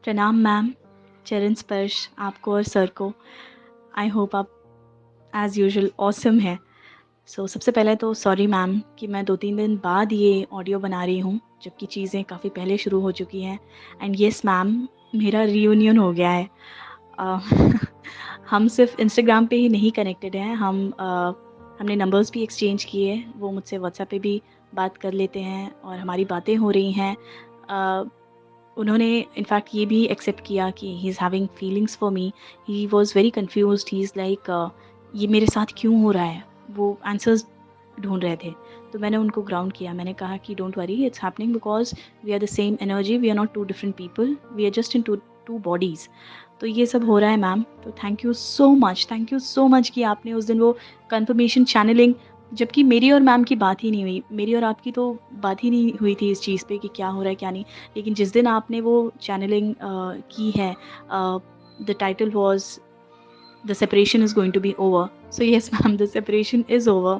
प्रणाम मैम, चरण स्पर्श आपको और सर को। आई होप आप एज़ यूजुअल ऑसम हैं। सबसे पहले तो सॉरी मैम कि मैं 2-3 दिन बाद ये ऑडियो बना रही हूँ, जबकि चीज़ें काफ़ी पहले शुरू हो चुकी हैं। एंड येस मैम, मेरा रियूनियन हो गया है। अ, हम सिर्फ इंस्टाग्राम पे ही नहीं कनेक्टेड हैं, हमने नंबर्स भी एक्सचेंज किए। वो मुझसे व्हाट्सएप पे भी बात कर लेते हैं और हमारी बातें हो रही हैं। अ, उन्होंने इनफैक्ट ये भी एक्सेप्ट किया कि he is having feelings for me. He was very confused, he is like ये मेरे साथ क्यों हो रहा है? वो आंसर्स ढूँढ रहे थे। तो मैंने उनको ग्राउंड किया, मैंने कहा कि don't worry, it's happening because we are the same energy, we are not too different people, we are just in two bodies. तो ये सब हो रहा है मैम, तो थैंक यू सो मच कि आपने उस दिन वो कन्फर्मेशन चैनलिंग, जबकि मेरी और मैम की बात ही नहीं हुई, मेरी और आपकी तो बात ही नहीं हुई थी इस चीज़ पे कि क्या हो रहा है क्या नहीं। लेकिन जिस दिन आपने वो चैनलिंग की है, the title was the separation is going to be over. So yes ma'am, the separation is over.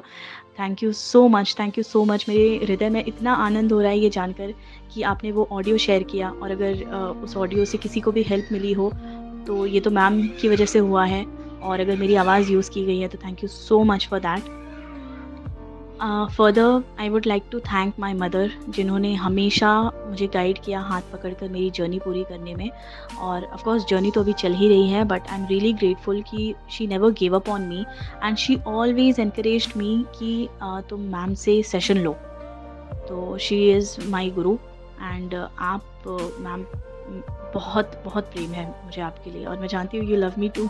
Thank you so much. मेरे हृदय में इतना आनंद हो रहा है ये जानकर कि आपने वो ऑडियो शेयर किया, और अगर उस ऑडियो से किसी को भी हेल्प मिली हो, तो ये तो मैम की वजह से हुआ है। और अगर मेरी आवाज़ यूज़ की गई है तो thank you so much for that. Further I would like to thank my mother, जिन्होंने हमेशा मुझे गाइड किया हाथ पकड़कर मेरी जर्नी पूरी करने में। और ऑफ कोर्स जर्नी तो अभी चल ही रही है, but I am really grateful कि she never give up on me, and she always encouraged me कि तुम मैम से सेशन लो। तो she is my Guru. And आप मैम, बहुत बहुत प्रेम है मुझे आपके लिए, और मैं जानती हूँ यू लव मी टू।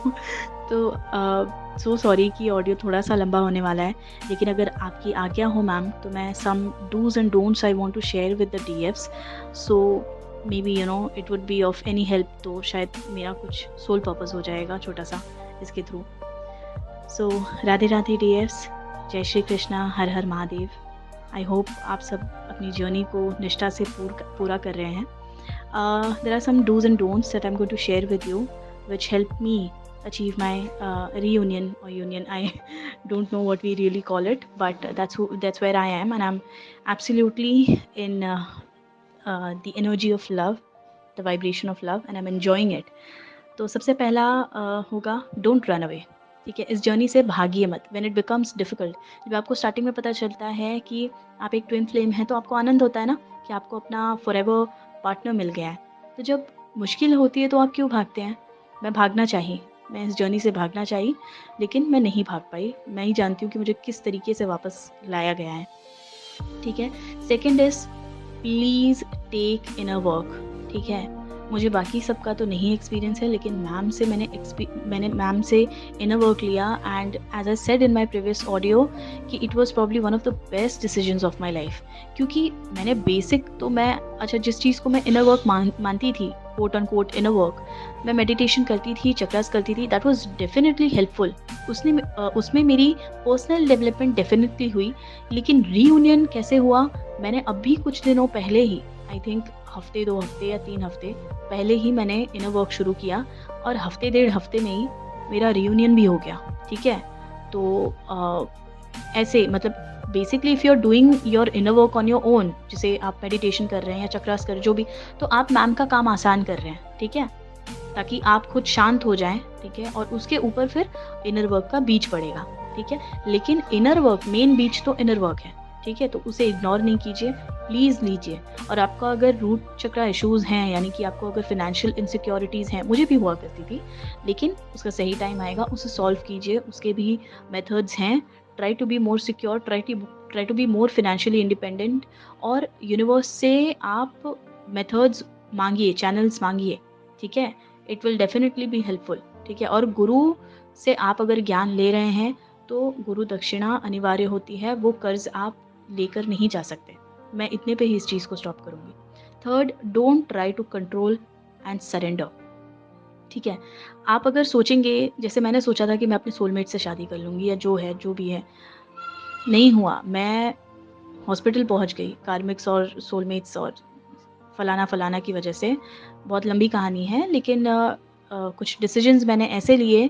तो सो सॉरी कि ऑडियो थोड़ा-सा लंबा होने वाला है, लेकिन अगर आपकी आज्ञा हो मैम, तो मैं some do's and don'ts I want to share with the DFs. So maybe it would be of any help, तो शायद मेरा कुछ सोल पर्पस हो जाएगा छोटा-सा इसके थ्रू। सो राधे राधे डीएफ्स, जय श्री कृष्णा, हर हर महादेव। आई होप आप सब अपनी जर्नी को निष्ठा से पूरा कर रहे हैं। There are some do's and don'ts that I'm going to share with you, which help me achieve my reunion or union. I don't know what we really call it, but that's where I am, and I'm absolutely in the energy of love, the vibration of love, and I'm enjoying it. तो सबसे पहला होगा don't run away. ठीक है, इस journey से भागिए मत। When it becomes difficult, जब आपको स्टार्टिंग में पता चलता है कि आप एक ट्विन फ्लेम हैं, तो आपको आनंद होता है ना कि आपको अपना फॉरएवर पार्टनर मिल गया है। तो जब मुश्किल होती है तो आप क्यों भागते हैं? मैं भागना चाहिए, मैं इस जर्नी से भागना चाहिए, लेकिन मैं नहीं भाग पाई। मैं ही जानती हूँ कि मुझे किस तरीके से वापस लाया गया है। ठीक है। Second is, please take inner work. ठीक है, मुझे बाकी सबका तो नहीं एक्सपीरियंस है, लेकिन मैंने मैम से इनर वर्क लिया, and as I said in my previous audio कि it was probably one of the best decisions of my life. क्योंकि मैंने बेसिक तो मैं अच्छा, जिस चीज़ को मैं इनर वर्क मानती थी, quote on quote inner work, मैं मेडिटेशन करती थी, चक्रास करती थी, दैट वाज डेफिनेटली हेल्पफुल। उसमें मेरी पर्सनल डेवलपमेंट डेफिनेटली हुई। लेकिन रीयूनियन कैसे हुआ? मैंने अभी कुछ दिनों पहले ही, आई थिंक हफ्ते 2 हफ्ते या 3 हफ्ते पहले ही मैंने इनर वर्क शुरू किया, और हफ्ते 1.5 हफ्ते में ही मेरा रियूनियन भी हो गया। ठीक है? तो ऐसे मतलब basically if you are doing your inner work on your own, जैसे आप मेडिटेशन कर रहे हैं या चक्रास कर जो भी, तो आप मैम का काम आसान कर रहे हैं। ठीक है? ताकि आप खुद शांत हो जाएँ, ठीक है? और उसके ऊपर फिर इनर वर्क का बीज पड़ेगा, ठीक है? लेकिन इनर वर्क, मेन बीज तो इनर वर्क है, ठीक है? तो उसे इग्नोर नहीं कीजिए, प्लीज़ लीजिए। और आपका अगर रूट चक्रा इश्यूज़ हैं, यानी कि आपको अगर फाइनेंशियल इनसिक्योरिटीज़ हैं, मुझे भी हुआ करती थी, लेकिन उसका सही टाइम आएगा, उसे सॉल्व कीजिए, उसके भी मेथड्स हैं। Try to be more secure, try to be more financially independent, और यूनिवर्स से आप मेथड्स माँगिए, चैनल्स माँगिए, ठीक है? It will definitely be helpful. ठीक है? और गुरु से आप अगर ज्ञान ले रहे हैं, तो गुरु दक्षिणा अनिवार्य होती है, वो कर्ज आप लेकर नहीं जा सकते। मैं इतने पे ही इस चीज़ को स्टॉप करूँगी। Third, don't try to control and surrender. ठीक है? आप अगर सोचेंगे, जैसे मैंने सोचा था कि मैं अपने सोलमेट से शादी कर लूँगी, या जो है, जो भी है, नहीं हुआ। मैं हॉस्पिटल पहुँच गई कार्मिक्स और सोलमेट्स और फलाना-फलाना की वजह से। बहुत लंबी कहानी है, लेकिन कुछ डिसीज़न्स मैंने ऐसे लिए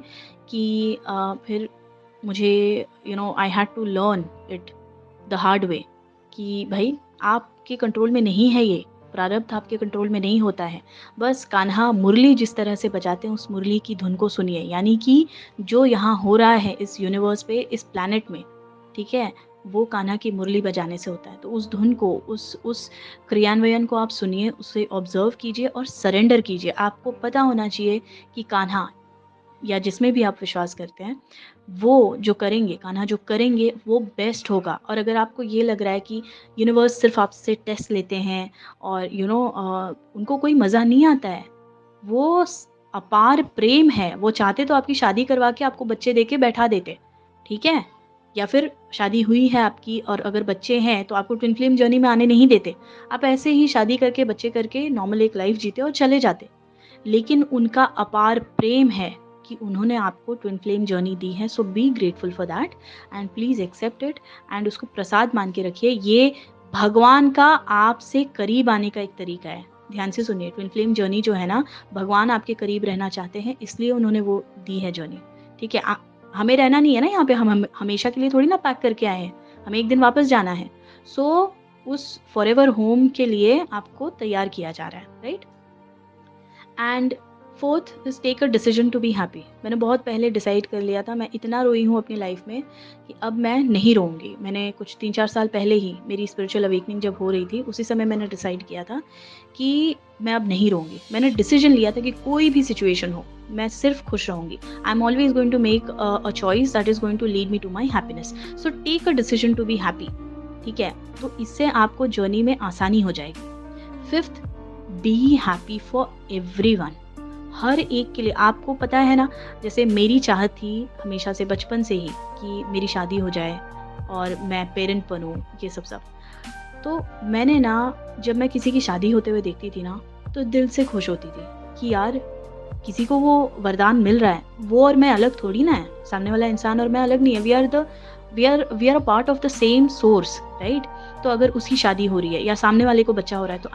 कि फिर मुझे I had to learn it the hard way कि भई आपके कंट्रोल में नहीं है ये प्रारब्ध आपके कंट्रोल में नहीं होता है। बस कान्हा मुरली जिस तरह से बजाते हैं उस मुरली की धुन को सुनिए, यानी कि जो यहाँ हो रहा है इस यूनिवर्स पे, इस प्लैनेट में, ठीक है? वो कान्हा की मुरली बजाने से होता है। तो उस धुन को, उस क्रियान्वयन को आप सुनिए, उसे ऑब्ज़र्व कीजिए और सरेंडर कीजिए। आपको पता होना चाहिए कि कान्हा या जिसमें भी आप विश्वास करते हैं, वो जो करेंगे, कान्हा जो करेंगे वो बेस्ट होगा। और अगर आपको ये लग रहा है कि यूनिवर्स सिर्फ़ आपसे टेस्ट लेते हैं और उनको कोई मज़ा नहीं आता है, वो अपार प्रेम है, वो चाहते तो आपकी शादी करवा के आपको बच्चे दे के बैठा देते, ठीक है? या फिर शादी हुई है आपकी और अगर बच्चे हैं तो आपको ट्विन फ्लेम जर्नी में आने नहीं देते। आप ऐसे ही शादी करके, बच्चे करके नॉर्मल एक लाइफ़ जीते और चले जाते। लेकिन उनका अपार प्रेम है कि उन्होंने आपको ट्विन फ्लेम जर्नी दी है, so be grateful for that and please accept it and उसको प्रसाद मान के रखिए। ये भगवान का आपसे करीब आने का एक तरीका है। ध्यान से सुनिए, ट्विन फ्लेम जर्नी जो है ना, भगवान आपके करीब रहना चाहते हैं, इसलिए उन्होंने वो दी है जर्नी, ठीक है? हमें रहना नहीं है ना यहाँ पे, हम हमेशा के लिए थोड़ी ना पैक करके आए हैं, हमें एक दिन वापस जाना है। सो उस फॉरएवर होम के लिए आपको तैयार किया जा रहा है, right? And fourth is take a decision to be happy. मैंने बहुत पहले डिसाइड कर लिया था, मैं इतना रोई हूँ अपनी लाइफ में कि अब मैं नहीं रोऊंगी। मैंने कुछ 3-4 साल पहले ही, मेरी स्पिरिचुअल अवेकनिंग जब हो रही थी, उसी समय मैंने डिसाइड किया था कि मैं अब नहीं रोऊंगी। मैंने डिसीजन लिया था कि कोई भी सिचुएशन हो, मैं सिर्फ खुश रहूंगी। I am always going to make a choice that is going to lead me to my happiness. So take a decision to be happy, ठीक है? तो इससे आपको जर्नी में आसानी हो जाएगी। Fifth, be happy for everyone. हर एक के लिए। आपको पता है ना, जैसे मेरी चाहत थी हमेशा से, बचपन से ही, कि मेरी शादी हो जाए और मैं पेरेंट बनूं, ये सब। तो मैंने ना, जब मैं किसी की शादी होते हुए देखती थी ना, तो दिल से खुश होती थी कि यार किसी को वो वरदान मिल रहा है। वो और मैं अलग थोड़ी ना है, सामने वाला इंसान और मैं अलग नहीं है। We are a part of the same source, right? तो अगर उसकी शादी हो रही है या सामने वाले को बच्चा हो रहा है, तो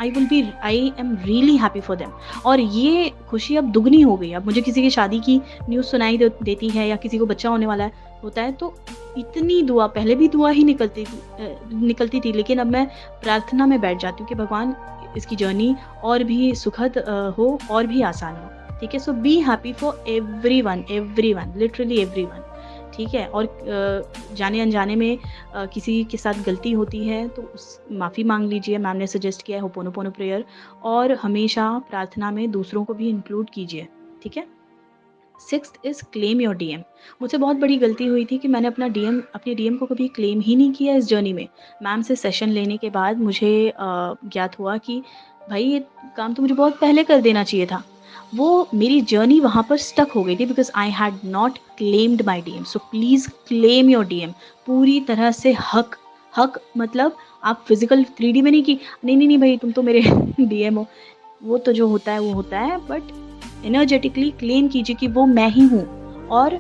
आई am really happy for them. और ये खुशी अब दुगनी हो गई। अब मुझे किसी की शादी की न्यूज़ सुनाई देती है या किसी को बच्चा होने वाला होता है, तो इतनी दुआ, पहले भी दुआ ही निकलती थी, लेकिन अब मैं प्रार्थना में बैठ जाती हूँ कि भगवान इसकी जर्नी और भी सुखद हो और भी आसान हो, ठीक है? So be happy for everyone, literally everyone, ठीक है? और जाने अनजाने में किसी के साथ गलती होती है तो उस माफ़ी मांग लीजिए। मैम ने सजेस्ट किया है होपोनोपोनो प्रेयर, और हमेशा प्रार्थना में दूसरों को भी इंक्लूड कीजिए, ठीक है? Sixth is claim your DM. मुझसे बहुत बड़ी गलती हुई थी कि मैंने अपने डीएम को कभी क्लेम ही नहीं किया इस जर्नी में। मैम से सेशन लेने के बाद मुझे ज्ञात हुआ कि भाई ये काम तो मुझे बहुत पहले कर देना चाहिए था। वो मेरी जर्नी वहाँ पर स्टक हो गई थी because I had not claimed my DM. So please claim your DM पूरी तरह से। हक मतलब आप फिज़िकल 3D में नहीं कि नहीं भाई तुम तो मेरे डीएम हो। वो तो जो होता है वो होता है, बट एनर्जेटिकली क्लेम कीजिए कि वो मैं ही हूँ। और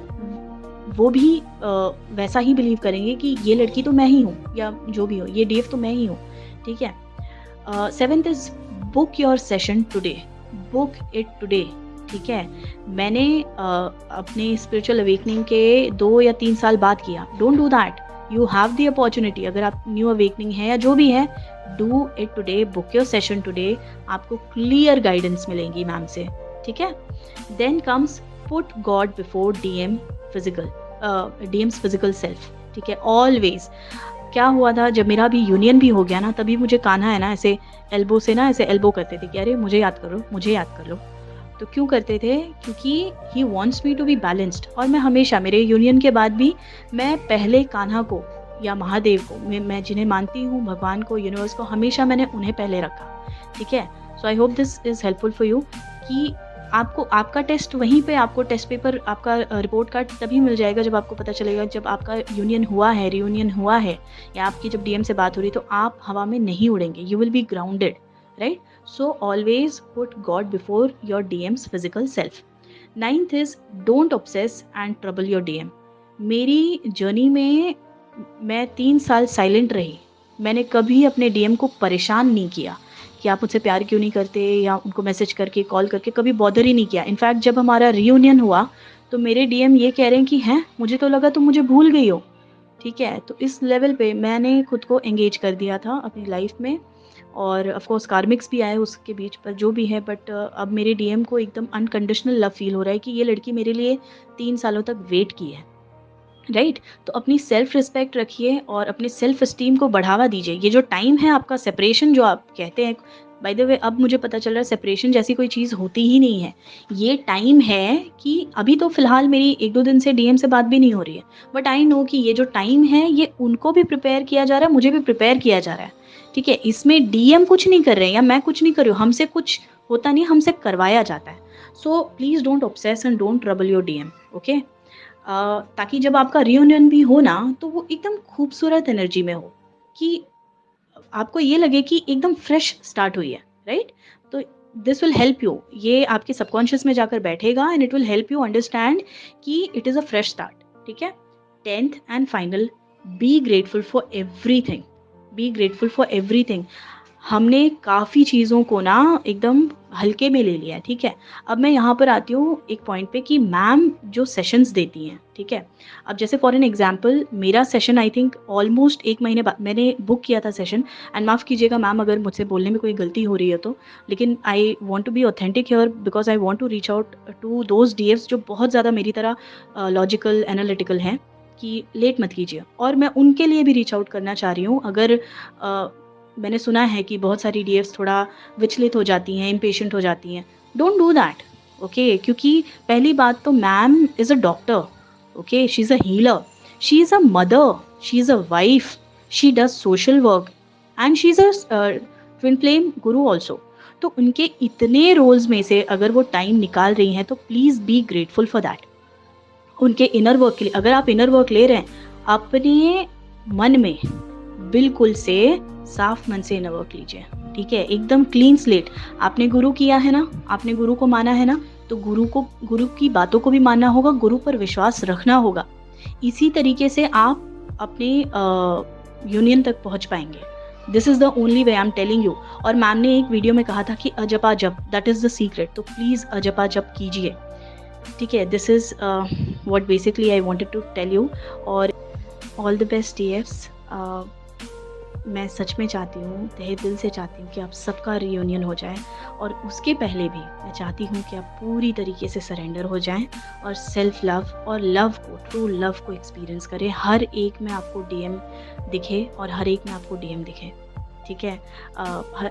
वो भी वैसा ही बिलीव करेंगे कि ये लड़की तो मैं ही हूँ, या जो भी हो, ये देव तो मैं ही हूँ, ठीक है? Seventh is book your session today, book it today, ठीक है? मैंने अपने स्पिरिचुअल अवेकनिंग के 2 या 3 साल बाद किया। Don't do that, you have the opportunity. अगर आप न्यू अवेकनिंग है या जो भी है, do it today, book your session today. आपको क्लियर गाइडेंस मिलेंगी मैम से, ठीक है? Then comes put God before DMs physical self, ठीक है? ऑलवेज। क्या हुआ था, जब मेरा भी यूनियन भी हो गया ना, तभी मुझे कान्हा है ना ऐसे एल्बो से ना ऐसे एल्बो करते थे कि अरे मुझे याद कर लो। तो क्यों करते थे? क्योंकि he wants me to be balanced. और मैं हमेशा, मेरे यूनियन के बाद भी, मैं पहले कान्हा को या महादेव को, मैं जिन्हें मानती हूँ, भगवान को, यूनिवर्स को, हमेशा मैंने उन्हें पहले रखा, ठीक है? So I hope this is helpful for you कि आपको आपका टेस्ट वहीं पे, आपको टेस्ट पेपर, आपका रिपोर्ट कार्ड तभी मिल जाएगा जब आपको पता चलेगा, जब आपका यूनियन हुआ है, रियूनियन हुआ है, या आपकी जब डीएम से बात हो रही, तो आप हवा में नहीं उड़ेंगे, you will be grounded, right? So always put God before your DMs physical self. Ninth is don't obsess and trouble your DM. मेरी जर्नी में मैं 3 साल साइलेंट रही। मैंने कभी अपने डीएम को परेशान नहीं किया कि आप मुझसे प्यार क्यों नहीं करते, या उनको मैसेज करके, कॉल करके कभी बॉदर ही नहीं किया। इनफैक्ट जब हमारा रियूनियन हुआ तो मेरे डीएम ये कह रहे हैं कि हैं, मुझे तो लगा तुम मुझे भूल गई हो, ठीक है? तो इस लेवल पे मैंने खुद को एंगेज कर दिया था अपनी लाइफ में, और ऑफ कोर्स कार्मिक्स भी आए उसके बीच पर, जो भी है, बट अब मेरे डीएम को एकदम अनकंडीशनल लव फ़ील हो रहा है कि ये लड़की मेरे लिए 3 सालों तक वेट की है। राइट? तो अपनी सेल्फ रिस्पेक्ट रखिए और अपने सेल्फ एस्टीम को बढ़ावा दीजिए। ये जो टाइम है आपका सेपरेशन जो आप कहते हैं, बाय द वे अब मुझे पता चल रहा है सेपरेशन जैसी कोई चीज़ होती ही नहीं है। ये टाइम है कि अभी तो फ़िलहाल मेरी 1-2 दिन से डीएम से बात भी नहीं हो रही है। बट आई नो कि ये जो टाइम है ये उनको भी प्रिपेयर किया जा रहा है, मुझे भी प्रिपेयर किया जा रहा है। ठीक है? इसमें डीएम कुछ नहीं कर रहे हैं या मैं कुछ नहीं कर रही हूँ, हमसे कुछ होता नहीं है, हमसे करवाया जाता है। So please don't obsess and don't trouble your DM, okay? ताकि जब आपका रियूनियन भी हो ना, तो वो एकदम खूबसूरत एनर्जी में हो, कि आपको ये लगे कि एकदम फ्रेश स्टार्ट हुई है, राइट? तो दिस विल हेल्प यू, ये आपके सबकॉन्शियस में जाकर बैठेगा and it will help you understand कि it is a fresh start, ठीक है? 10th and final, be grateful for everything, be grateful for everything. हमने काफ़ी चीज़ों को ना एकदम हल्के में ले लिया है, ठीक है? अब मैं यहाँ पर आती हूँ एक पॉइंट पे कि मैम जो सेशंस देती हैं, ठीक है? अब जैसे फॉर एन एग्ज़ाम्पल मेरा सेशन आई थिंक ऑलमोस्ट 1 महीने बाद मैंने बुक किया था सेशन, एंड माफ़ कीजिएगा मैम अगर मुझसे बोलने में कोई गलती हो रही है तो, लेकिन I want to be authentic here because I want to reach out to those DFs जो बहुत ज़्यादा मेरी तरह लॉजिकल, एनालिटिकल हैं, कि लेट मत कीजिए, और मैं उनके लिए भी रीच आउट करना चाह रही हूँ। अगर मैंने सुना है कि बहुत सारी डीएफ्स थोड़ा विचलित हो जाती हैं, इम्पेशेंट हो जाती हैं। Don't do that, okay? क्योंकि पहली बात तो ma'am is a doctor, okay? She is a healer, she is a mother, she is a wife, she does social work and she is a twin flame Guru also. तो उनके इतने roles में से अगर वो टाइम निकाल रही हैं, तो please be grateful for that. उनके इनर वर्क के लिए अगर आप इनर वर्क ले रहे हैं, अपने मन में बिल्कुल से साफ मन से इनर वर्क लीजिए, ठीक है? एकदम क्लीन स्लेट। आपने गुरु किया है ना, आपने गुरु को माना है ना, तो गुरु की बातों को भी मानना होगा, गुरु पर विश्वास रखना होगा। इसी तरीके से आप अपने यूनियन तक पहुँच पाएँगे। This is the only way I am telling you. और मैम ने एक वीडियो में कहा था कि अजपा जप, दैट इज़ द सीक्रेट। तो प्लीज़ अजपा जप कीजिए, ठीक है? This is what basically I wanted to tell you. और ऑल द बेस्ट डीएफ्स। मैं सच में चाहती हूँ, तहे दिल से चाहती हूँ कि आप सबका रियूनियन हो जाए, और उसके पहले भी मैं चाहती हूँ कि आप पूरी तरीके से सरेंडर हो जाएं और सेल्फ लव और लव को, ट्रू लव को एक्सपीरियंस करें। हर एक में आपको डीएम दिखे और हर एक में आपको डीएम दिखे, ठीक है?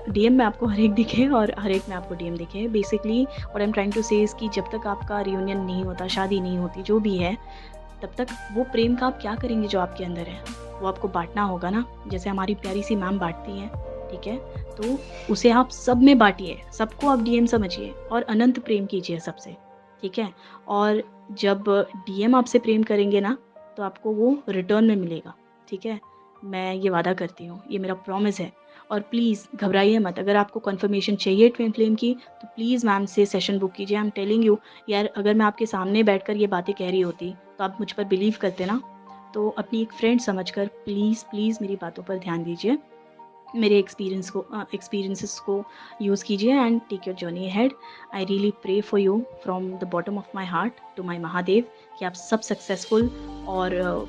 डीएम में आपको हर एक दिखे और हर एक में आपको डीएम दिखे। Basically what I am trying to say is कि जब तक आपका रियूनियन नहीं होता, शादी नहीं होती, जो भी है, तब तक वो प्रेम का आप क्या करेंगे जो आपके अंदर है? वो आपको बाँटना होगा ना, जैसे हमारी प्यारी सी मैम बाँटती हैं, ठीक है? तो उसे आप सब में बाँटिए, सबको आप डीएम समझिए और अनंत प्रेम कीजिए सबसे, ठीक है? और जब डीएम आपसे प्रेम करेंगे ना, तो आपको वो रिटर्न में मिलेगा, ठीक है? मैं ये वादा करती हूँ, ये मेरा प्रॉमिस है। और प्लीज़ घबराइए मत, अगर आपको कन्फर्मेशन चाहिए ट्विन फ्लेम की, तो प्लीज़ मैम से सेशन बुक कीजिए। आई एम टेलिंग यू, यार अगर मैं आपके सामने बैठकर ये बातें कह रही होती, तो आप मुझ पर बिलीव करते ना। तो अपनी एक फ्रेंड समझकर प्लीज़ मेरी बातों पर ध्यान दीजिए। मेरे एक्सपीरियंसेस को यूज़ कीजिए and take your journey ahead. I really pray for you from the bottom of my heart to my Mahadev, कि आप सब सक्सेसफुल और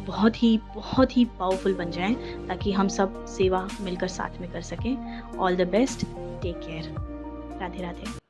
बहुत ही पावरफुल बन जाएँ, ताकि हम सब सेवा मिलकर साथ में कर सकें। All the best, take care. Radhe Radhe.